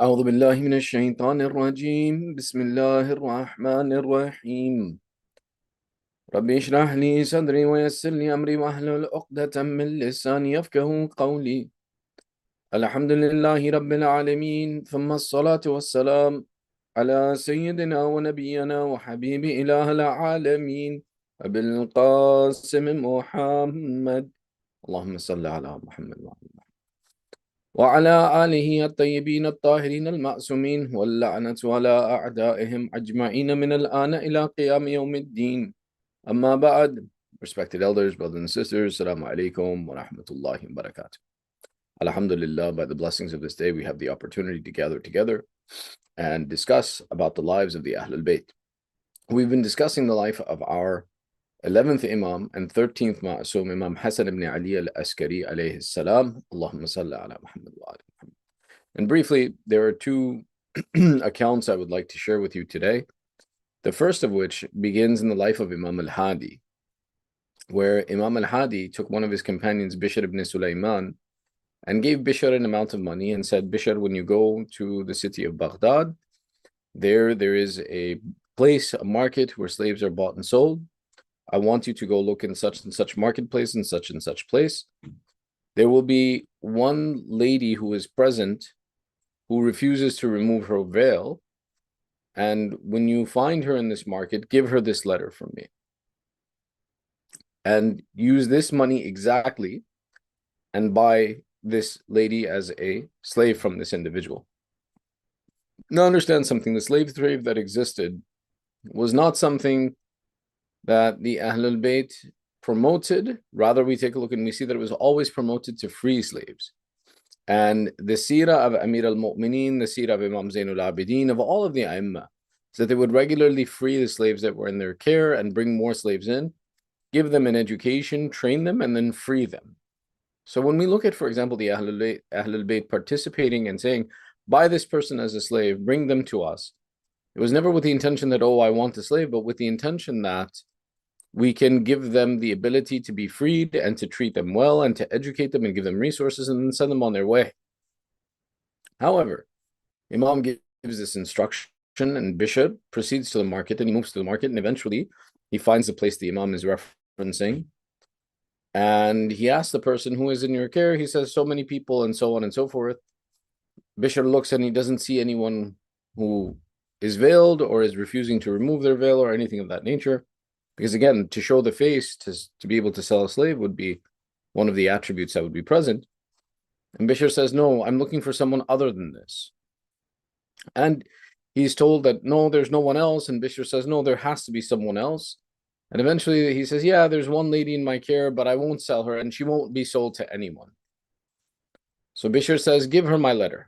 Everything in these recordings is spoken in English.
أعوذ بالله من الشيطان الرجيم بسم الله الرحمن الرحيم ربي اشرح لي صدري ويسر لي أمري واحلل عقدة من لساني يفقهوا قولي الحمد لله رب العالمين ثم الصلاة والسلام على سيدنا ونبينا وحبيب إله العالمين أبي القاسم محمد اللهم صل على محمد وعلى آله الطيبين الطاهرين المعصومين واللعنة على أعدائهم أجمعين من الآن إلى قيام يوم الدين أما بعد. Respected elders, brothers and sisters, Assalamu alaikum wa rahmatullahi wa barakatuh. Alhamdulillah, by the blessings of this day, we have the opportunity to gather together and discuss about the lives of the Ahlul Bayt. We've been discussing the life of our 11th Imam and 13th Masoom, Imam Hasan ibn Ali al-Askari alayhi salam. Allahumma salli ala Muhammad wa ala Muhammad. And briefly, there are two accounts I would like to share with you today. The first of which begins in the life of Imam al-Hadi, where Imam al-Hadi took one of his companions, Bishr ibn Sulaiman, and gave Bishr an amount of money and said, Bishr, when you go to the city of Baghdad, there is a place, a market where slaves are bought and sold. I want you to go look in such and such marketplace and such place. There will be one lady who is present who refuses to remove her veil. And when you find her in this market, give her this letter from me. And use this money exactly and buy this lady as a slave from this individual. Now understand something, the slave trade that existed was not something that the Ahlul Bayt promoted. Rather, we take a look and we see that it was always promoted to free slaves. And the seerah of Amir al-Mu'mineen, the seerah of Imam Zainul Abidin, of all of the A'immah, is that they would regularly free the slaves that were in their care and bring more slaves in, give them an education, train them, and then free them. So when we look at, for example, the Ahlul Bayt participating and saying, buy this person as a slave, bring them to us, it was never with the intention that, oh, I want a slave, but with the intention that we can give them the ability to be freed and to treat them well and to educate them and give them resources and then send them on their way. However, Imam gives this instruction and Bishr proceeds to the market and he moves to the market and eventually he finds the place the Imam is referencing and he asks the person who is in your care, he says so many people and so on and so forth. Bishr looks and he doesn't see anyone who is veiled or is refusing to remove their veil or anything of that nature. Because again, to show the face, to be able to sell a slave would be one of the attributes that would be present. And Bishr says, no, I'm looking for someone other than this. And he's told that, no, there's no one else. And Bishr says, no, there has to be someone else. And eventually he says, yeah, there's one lady in my care, but I won't sell her and she won't be sold to anyone. So Bishr says, give her my letter.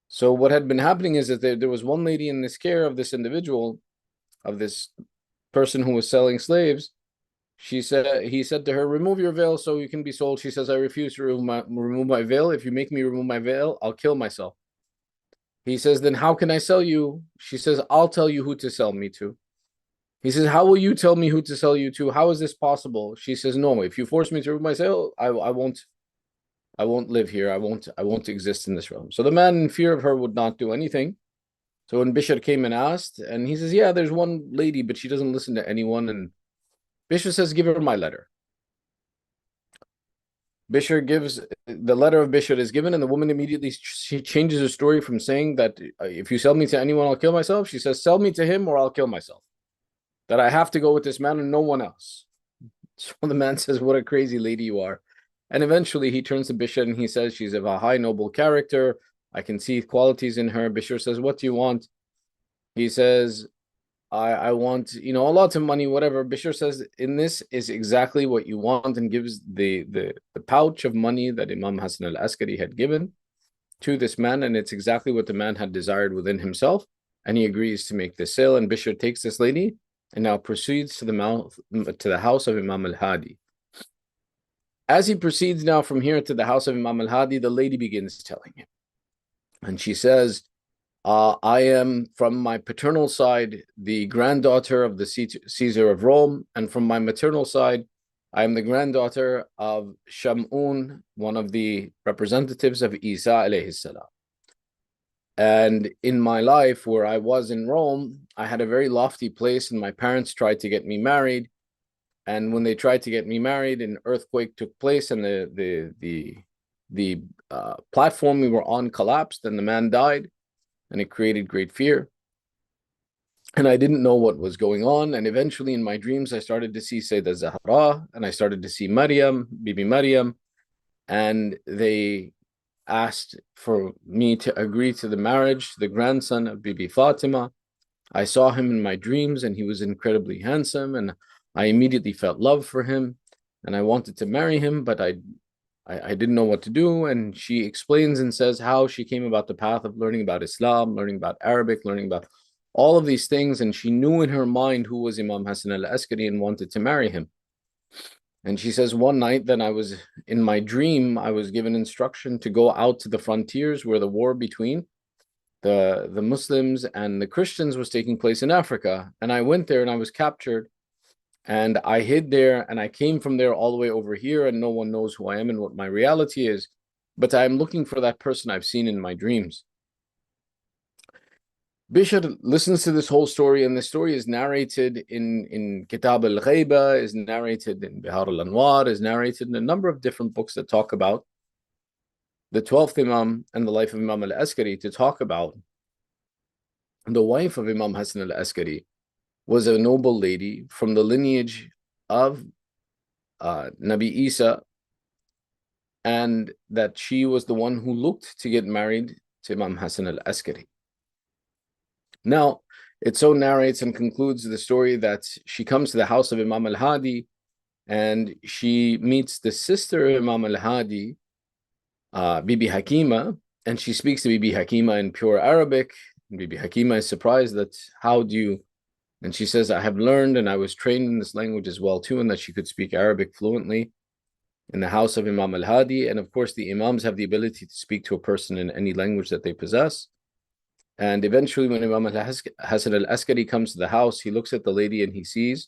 So what had been happening is that there was one lady in this care of this individual, of this person who was selling slaves. He said to her, remove your veil so you can be sold. She says, I refuse to remove my veil. If you make me remove my veil, I'll kill myself. He says, then how can I sell you? She says, I'll tell you who to sell me to. He says, how will you tell me who to sell you to? How is this possible? She says, no, if you force me to remove my veil, I won't live here. I won't exist in this realm. So the man, in fear of her, would not do anything. So when Bishr came and asked, and he says, yeah, there's one lady, but she doesn't listen to anyone. And Bishr says, give her my letter. Bishr gives, the letter of Bishr is given, and the woman immediately, she changes her story from saying that if you sell me to anyone, I'll kill myself. She says, sell me to him or I'll kill myself. That I have to go with this man and no one else. So the man says, what a crazy lady you are. And eventually he turns to Bishr and he says, she's of a high noble character. I can see qualities in her. Bishr says, what do you want? He says, I want, a lot of money, whatever. Bishr says, in this is exactly what you want, and gives the pouch of money that Imam Hasan al-Askari had given to this man, and it's exactly what the man had desired within himself, and he agrees to make this sale, and Bishr takes this lady and now proceeds to the house of Imam al-Hadi. As he proceeds now from here to the house of Imam al-Hadi, the lady begins telling him. And she says, I am from my paternal side the granddaughter of the Caesar of Rome, and from my maternal side, I am the granddaughter of Shamun, one of the representatives of Isa alayhi salam. And in my life, where I was in Rome, I had a very lofty place, and my parents tried to get me married. And when they tried to get me married, an earthquake took place, and the platform we were on collapsed, and the man died, and it created great fear. And I didn't know what was going on. And eventually, in my dreams, I started to see Sayyidah Zahra, and I started to see Maryam, Bibi Maryam, and they asked for me to agree to the marriage, the grandson of Bibi Fatima. I saw him in my dreams, and he was incredibly handsome, and I immediately felt love for him, and I wanted to marry him, but I didn't know what to do. And she explains and says how she came about the path of learning about Islam, learning about Arabic, learning about all of these things, and she knew in her mind who was Imam Hasan al-Askari and wanted to marry him. And she says one night that I was in my dream, I was given instruction to go out to the frontiers where the war between the Muslims and the Christians was taking place in Africa. And I went there and I was captured, and I hid there, and I came from there all the way over here, and no one knows who I am and what my reality is. But I'm looking for that person I've seen in my dreams. Bishr listens to this whole story, and the story is narrated in Kitab al-Ghaiba, is narrated in Bihar al-Anwar, is narrated in a number of different books that talk about the 12th Imam and the life of Imam al-Askari, to talk about the wife of Imam Hasan al-Askari was a noble lady from the lineage of Nabi Isa, and that she was the one who looked to get married to Imam Hasan al-Askari. Now, it so narrates and concludes the story that she comes to the house of Imam al-Hadi, and she meets the sister of Imam al-Hadi, Bibi Hakima, and she speaks to Bibi Hakima in pure Arabic. And Bibi Hakima is surprised that, how do you, and she says, I have learned and I was trained in this language as well too, and that she could speak Arabic fluently in the house of Imam al-Hadi. And of course, the Imams have the ability to speak to a person in any language that they possess. And eventually, when Imam Hasan al-Askari comes to the house, he looks at the lady and he sees,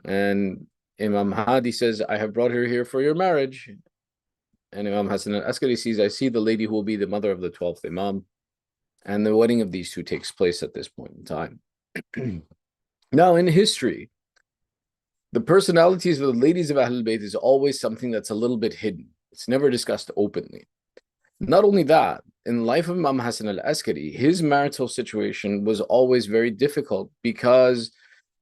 and Imam Hadi says, I have brought her here for your marriage. And Imam Hasan al-Askari sees, I see the lady who will be the mother of the 12th Imam. And the wedding of these two takes place at this point in time. Now, in history, the personalities of the ladies of Ahlul Bayt is always something that's a little bit hidden. It's never discussed openly. Not only that, in the life of Imam Hasan al-Askari, his marital situation was always very difficult, because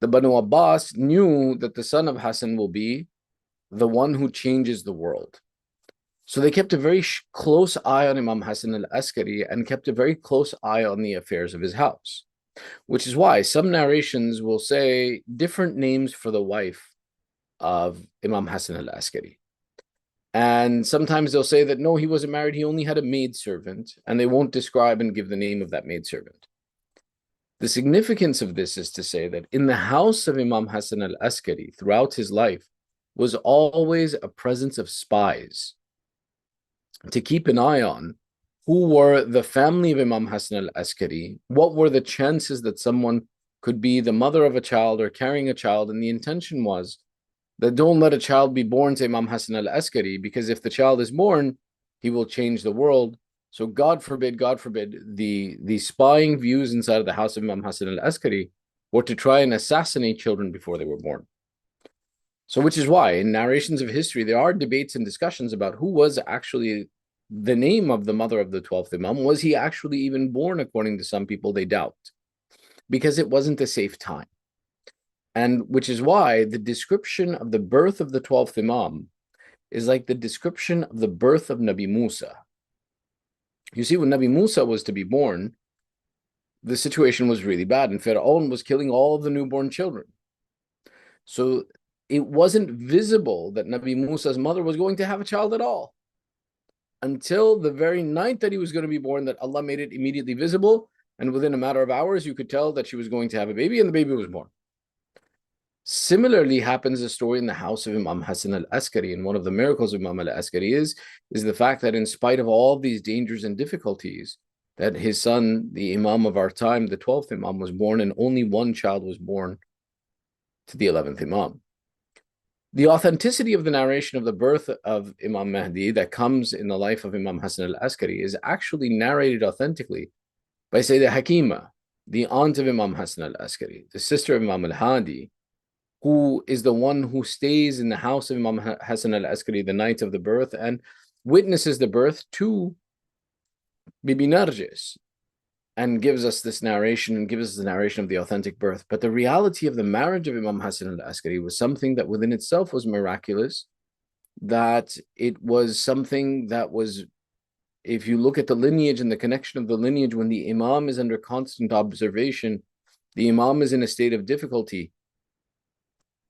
the Banu Abbas knew that the son of Hasan will be the one who changes the world. So they kept a very close eye on Imam Hasan al-Askari and kept a very close eye on the affairs of his house, which is why some narrations will say different names for the wife of Imam Hasan al-Askari. And sometimes they'll say that no, he wasn't married, he only had a maidservant, and they won't describe and give the name of that maidservant. The significance of this is to say that in the house of Imam Hasan al-Askari throughout his life was always a presence of spies to keep an eye on who were the family of Imam Hasan al-Askari, what were the chances that someone could be the mother of a child or carrying a child, and the intention was that don't let a child be born to Imam Hasan al-Askari, because if the child is born, he will change the world. So God forbid, the spying views inside of the house of Imam Hasan al-Askari were to try and assassinate children before they were born. So which is why in narrations of history, there are debates and discussions about who was actually the name of the mother of the 12th Imam. Was he actually even born? According to some people, they doubt, because it wasn't a safe time. And which is why the description of the birth of the 12th Imam is like the description of the birth of Nabi Musa. You see, when Nabi Musa was to be born, the situation was really bad, and Pharaoh was killing all of the newborn children. So it wasn't visible that Nabi Musa's mother was going to have a child at all, until the very night that he was going to be born, that Allah made it immediately visible. And within a matter of hours, you could tell that she was going to have a baby, and the baby was born. Similarly happens a story in the house of Imam Hasan al-Askari. And one of the miracles of Imam al-Askari is the fact that in spite of all these dangers and difficulties, that his son, the Imam of our time, the 12th Imam, was born, and only one child was born to the 11th Imam. The authenticity of the narration of the birth of Imam Mahdi that comes in the life of Imam Hasan al-Askari is actually narrated authentically by Sayyidah Hakima, the aunt of Imam Hasan al-Askari, the sister of Imam al-Hadi, who is the one who stays in the house of Imam Hasan al-Askari the night of the birth and witnesses the birth to Bibi Narjis, and gives us this narration and gives us the narration of the authentic birth. But the reality of the marriage of Imam Hasan al-Askari was something that within itself was miraculous, that it was something that was, if you look at the lineage and the connection of the lineage, when the Imam is under constant observation, the Imam is in a state of difficulty,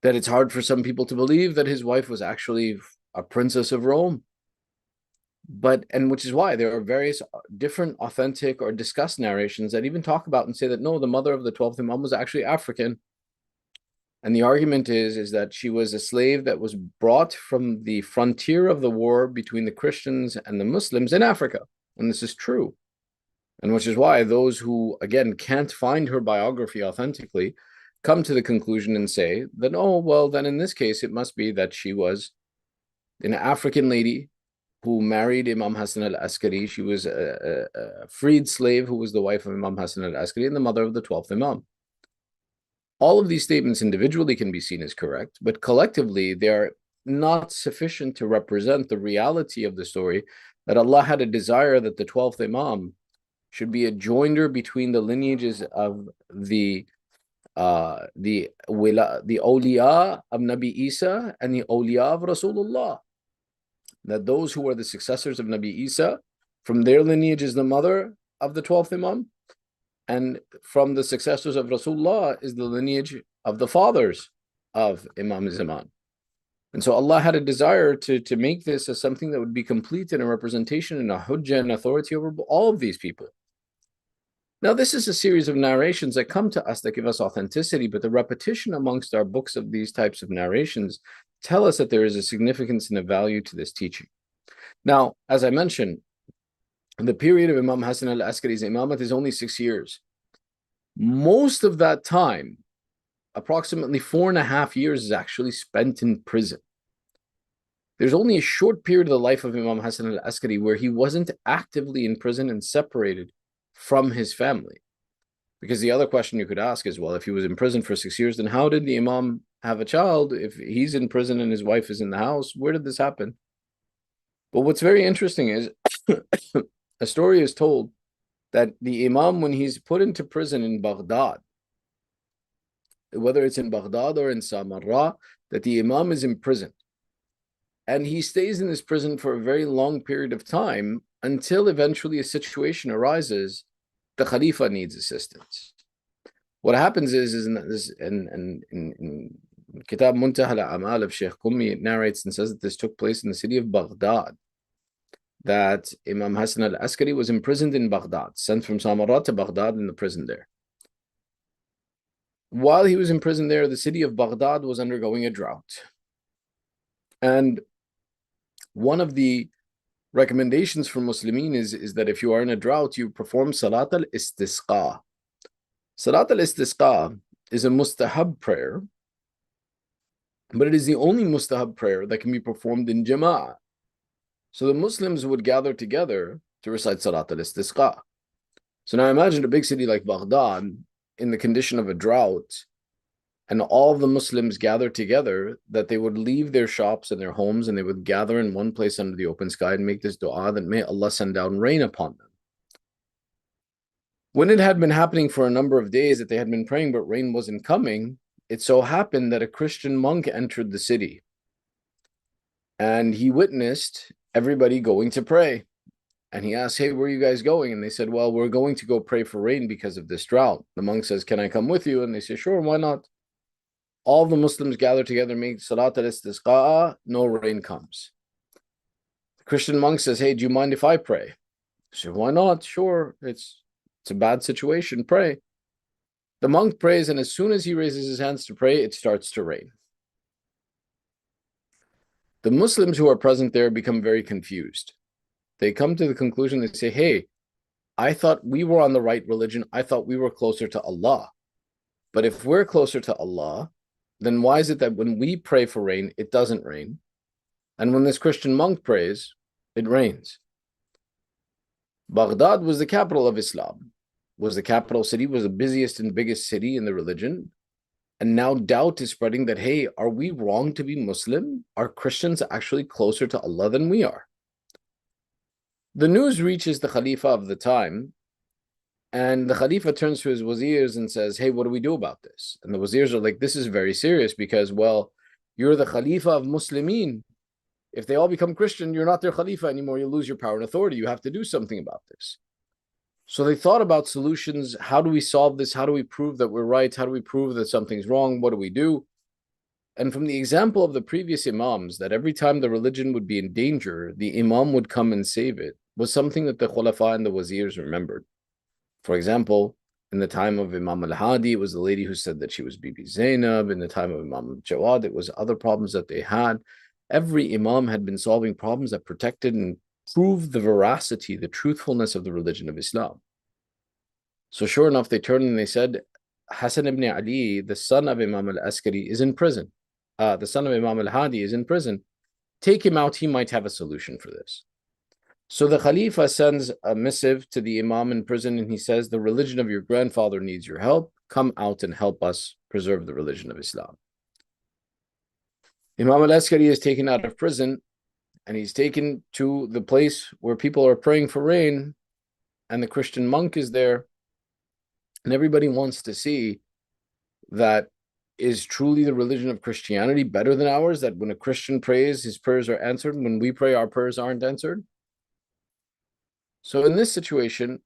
that it's hard for some people to believe that his wife was actually a princess of Rome. And which is why there are various different authentic or discussed narrations that even talk about and say that no, the mother of the 12th Imam was actually African. And the argument is that she was a slave that was brought from the frontier of the war between the Christians and the Muslims in Africa. And this is true. And which is why those who, again, can't find her biography authentically come to the conclusion and say that, oh, well, then in this case, it must be that she was an African lady who married Imam Hasan al-Askari. She was a freed slave who was the wife of Imam Hasan al-Askari and the mother of the 12th Imam. All of these statements individually can be seen as correct, but collectively they are not sufficient to represent the reality of the story, that Allah had a desire that the 12th Imam should be a joinder between the lineages of the awliya of Nabi Isa and the awliya of Rasulullah. That those who are the successors of Nabi Isa, from their lineage is the mother of the 12th Imam, and from the successors of Rasulullah is the lineage of the fathers of Imam Zaman. And so Allah had a desire to make this as something that would be complete in a representation and a hujjah and authority over all of these people. Now, this is a series of narrations that come to us that give us authenticity, but the repetition amongst our books of these types of narrations tell us that there is a significance and a value to this teaching. Now, as I mentioned, the period of Imam Hasan al-Askari's imamat is only 6 years. Most of that time, approximately 4.5 years, is actually spent in prison. There's only a short period of the life of Imam Hasan al-Askari where he wasn't actively in prison and separated from his family. Because the other question you could ask is, well, if he was in prison for 6 years, then how did the Imam have a child? If he's in prison and his wife is in the house, where did this happen? But what's very interesting is a story is told that the Imam, when he's put into prison in Baghdad, whether it's in Baghdad or in Samarra, that the Imam is imprisoned. And he stays in this prison for a very long period of time until eventually a situation arises, the Khalifa needs assistance. What happens is in Kitab Muntaha al-Amal of Sheikh Qummi, it narrates and says that this took place in the city of Baghdad, that Imam Hasan al-Askari was imprisoned in Baghdad, sent from Samarra to Baghdad in the prison there. While he was in prison there, the city of Baghdad was undergoing a drought. And one of the recommendations for Muslimin is that if you are in a drought, you perform Salat al-Istisqa. Salat al-Istisqa is a mustahab prayer, but it is the only mustahab prayer that can be performed in Jama'ah. So the Muslims would gather together to recite Salat al-Istisqa. So now imagine a big city like Baghdad in the condition of a drought, and all of the Muslims gathered together, that they would leave their shops and their homes and they would gather in one place under the open sky and make this dua that may Allah send down rain upon them. When it had been happening for a number of days that they had been praying, but rain wasn't coming, it so happened that a Christian monk entered the city and he witnessed everybody going to pray. And he asked, hey, where are you guys going? And they said, well, we're going to go pray for rain because of this drought. The monk says, can I come with you? And they say, sure, why not? All the Muslims gather together, make Salat al-Istisqa, no rain comes. The Christian monk says, hey, do you mind if I pray? They say, why not? Sure, it's a bad situation, pray. The monk prays, and as soon as he raises his hands to pray, it starts to rain. The Muslims who are present there become very confused. They come to the conclusion, they say, hey, I thought we were on the right religion. I thought we were closer to Allah. But if we're closer to Allah, then why is it that when we pray for rain, it doesn't rain? And when this Christian monk prays, it rains. Baghdad was the capital of Islam. was the capital city, was the busiest and biggest city in the religion. And now doubt is spreading that, hey, are we wrong to be Muslim? Are Christians actually closer to Allah than we are? The news reaches the Khalifa of the time, and the Khalifa turns to his wazirs and says, hey, what do we do about this? And the wazirs are like, this is very serious because, well, you're the Khalifa of Muslimin. If they all become Christian, you're not their Khalifa anymore. You lose your power and authority. You have to do something about this. So they thought about solutions. How do we solve this? How do we prove that we're right? How do we prove that something's wrong? What do we do? And from the example of the previous Imams, that every time the religion would be in danger, the Imam would come and save it, was something that the Khulafa and the Wazirs remembered. For example, in the time of Imam al-Hadi, it was the lady who said that she was Bibi Zainab. In the time of Imam Jawad, it was other problems that they had. Every Imam had been solving problems that protected and proved the veracity, the truthfulness of the religion of Islam. So sure enough, they turned and they said, Hasan ibn Ali, the son of Imam al-Askari, is in prison. The son of Imam al-Hadi is in prison. Take him out, he might have a solution for this. So the Khalifa sends a missive to the Imam in prison and he says, the religion of your grandfather needs your help. Come out and help us preserve the religion of Islam. Imam al-Askari is taken out of prison and he's taken to the place where people are praying for rain and the Christian monk is there. And everybody wants to see that is truly the religion of Christianity better than ours, that when a Christian prays, his prayers are answered. When we pray, our prayers aren't answered. So in this situation,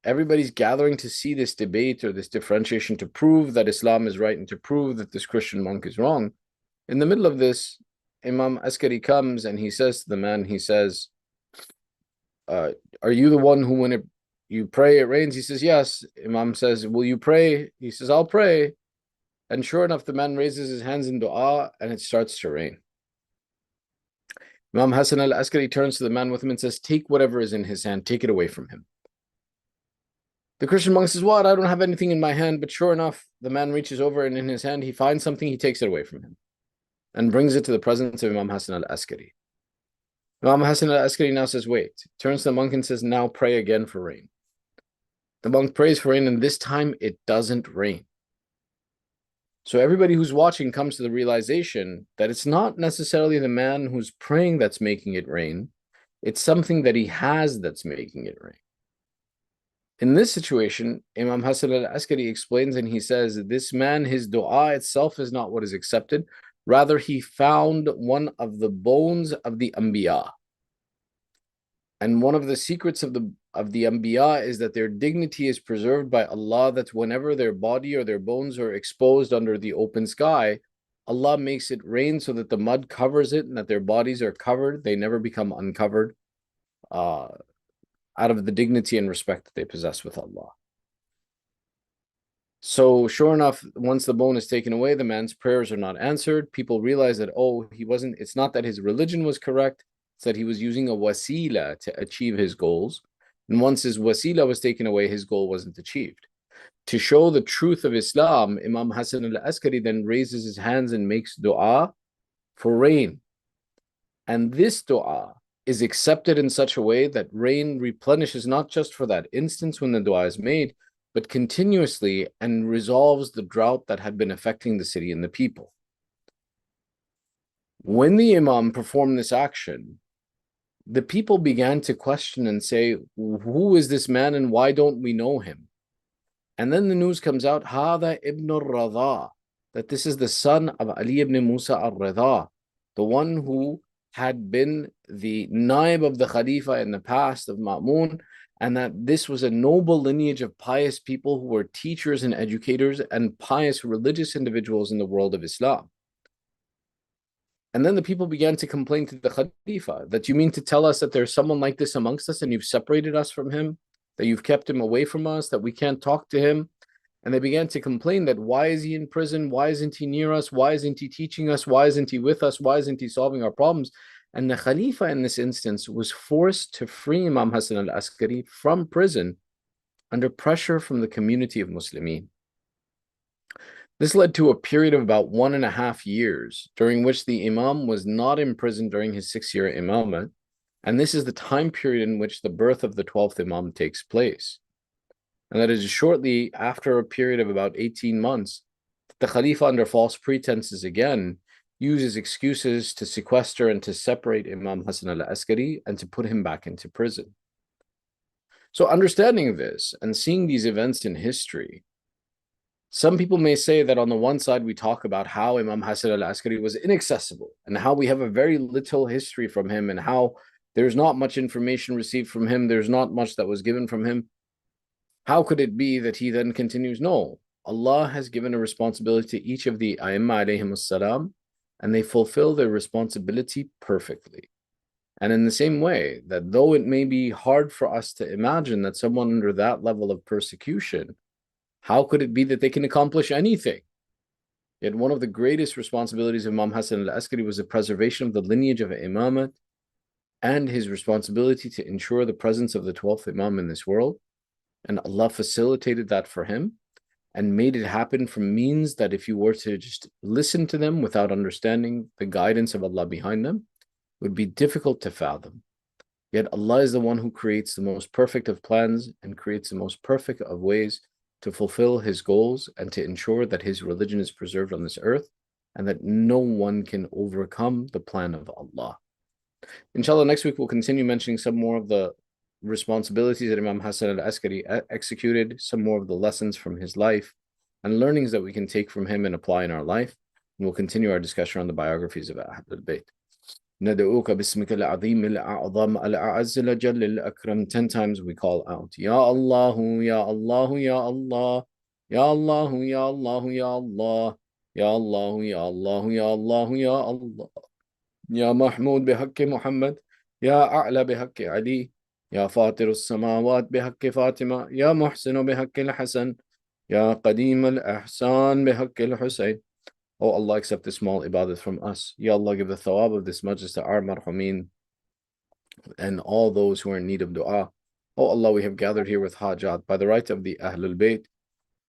everybody's gathering to see this debate or this differentiation to prove that Islam is right and to prove that this Christian monk is wrong. In the middle of this, Imam Askari comes and he says to the man, he says, are you the one who, when you pray, it rains? He says, yes. Imam says, will you pray? He says, I'll pray. And sure enough, the man raises his hands in dua and it starts to rain. Imam Hasan al-Askari turns to the man with him and says, take whatever is in his hand, take it away from him. The Christian monk says, what? I don't have anything in my hand. But sure enough, the man reaches over and in his hand, he finds something, he takes it away from him and brings it to the presence of Imam Hasan al-Askari. Imam Hasan al-Askari now says, wait, turns to the monk and says, now pray again for rain. The monk prays for rain and this time it doesn't rain. So everybody who's watching comes to the realization that it's not necessarily the man who's praying that's making it rain. It's something that he has that's making it rain. In this situation, Imam Hasan al-Askari explains and he says, this man, his dua itself is not what is accepted. Rather, he found one of the bones of the Anbiya. And one of the secrets of the Anbiya is that their dignity is preserved by Allah, that whenever their body or their bones are exposed under the open sky, Allah makes it rain so that the mud covers it and that their bodies are covered. They never become uncovered out of the dignity and respect that they possess with Allah. So sure enough, once the bone is taken away, the man's prayers are not answered. People realize that, oh, it's not that his religion was correct, it's that he was using a wasila to achieve his goals. And once his wasila was taken away, his goal wasn't achieved. To show the truth of Islam, Imam Hasan al-Askari then raises his hands and makes dua for rain. And this dua is accepted in such a way that rain replenishes not just for that instance when the dua is made, but continuously and resolves the drought that had been affecting the city and the people. When the Imam performed this action, the people began to question and say, who is this man and why don't we know him? And then the news comes out, Hada ibn al-Radha, that this is the son of Ali ibn Musa al-Radha, the one who had been the naib of the Khalifa in the past of Ma'mun, and that this was a noble lineage of pious people who were teachers and educators and pious religious individuals in the world of Islam. And then the people began to complain to the Khalifa that you mean to tell us that there's someone like this amongst us and you've separated us from him, that you've kept him away from us, that we can't talk to him. And they began to complain that why is he in prison? Why isn't he near us? Why isn't he teaching us? Why isn't he with us? Why isn't he solving our problems? And the Khalifa in this instance was forced to free Imam Hasan al-Askari from prison under pressure from the community of Muslimin. This led to a period of about 1.5 years during which the Imam was not imprisoned during his 6-year imamah, and this is the time period in which the birth of the 12th Imam takes place. And that is shortly after a period of about 18 months, the Khalifa, under false pretenses again, uses excuses to sequester and to separate Imam Hasan al-Askari and to put him back into prison. So understanding this and seeing these events in history, some people may say that on the one side, we talk about how Imam Hasan al-Askari was inaccessible and how we have a very little history from him and how there's not much information received from him. There's not much that was given from him. How could it be that he then continues? No, Allah has given a responsibility to each of the A'immah alayhim as-salam, and they fulfill their responsibility perfectly. And in the same way, that though it may be hard for us to imagine that someone under that level of persecution, how could it be that they can accomplish anything? Yet one of the greatest responsibilities of Imam Hasan al-Askari was the preservation of the lineage of Imamate and his responsibility to ensure the presence of the 12th Imam in this world. And Allah facilitated that for him and made it happen from means that if you were to just listen to them without understanding the guidance of Allah behind them, it would be difficult to fathom. Yet Allah is the one who creates the most perfect of plans and creates the most perfect of ways to fulfill his goals and to ensure that his religion is preserved on this earth and that no one can overcome the plan of Allah. Inshallah, next week we'll continue mentioning some more of the responsibilities that Imam Hasan al-Askari executed, some more of the lessons from his life and learnings that we can take from him and apply in our life. And we'll continue our discussion on the biographies of Ahlul Bayt. ندعوك باسمك العظيم الأعظم الأعز الأجل الأكرم. 10 times we call out Ya Allah, Ya Allah, Ya Allah, Ya Allah, Ya Allah, Ya Allah, Ya Allah, Ya Allah, Ya Allah, Ya Allah, Ya Mahmud بحق محمد, Ya A'la بحق Ali, Ya Fatir السماوات بحق فاطمة, Ya Muhsin بحق الحسن, Ya Qadim al-Ahsan بحق الحسين. Oh Allah, accept this small ibadah from us. Ya Allah, give the thawab of this majlis to our marhumeen and all those who are in need of dua. Oh Allah, we have gathered here with hajat by the right of the Ahlul Bayt.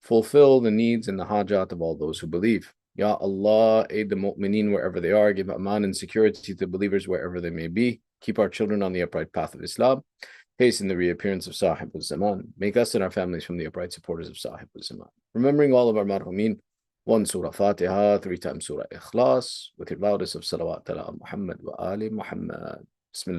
Fulfill the needs and the hajat of all those who believe. Ya Allah, aid the mu'mineen wherever they are. Give aman and security to believers wherever they may be. Keep our children on the upright path of Islam. Hasten the reappearance of Sahib al-Zaman. Make us and our families from the upright supporters of Sahib al-Zaman. Remembering all of our marhumeen, 1 Surah Fatiha, 3 times Surah Ikhlas, with your loudest of salawat ala Muhammad wa ali Muhammad.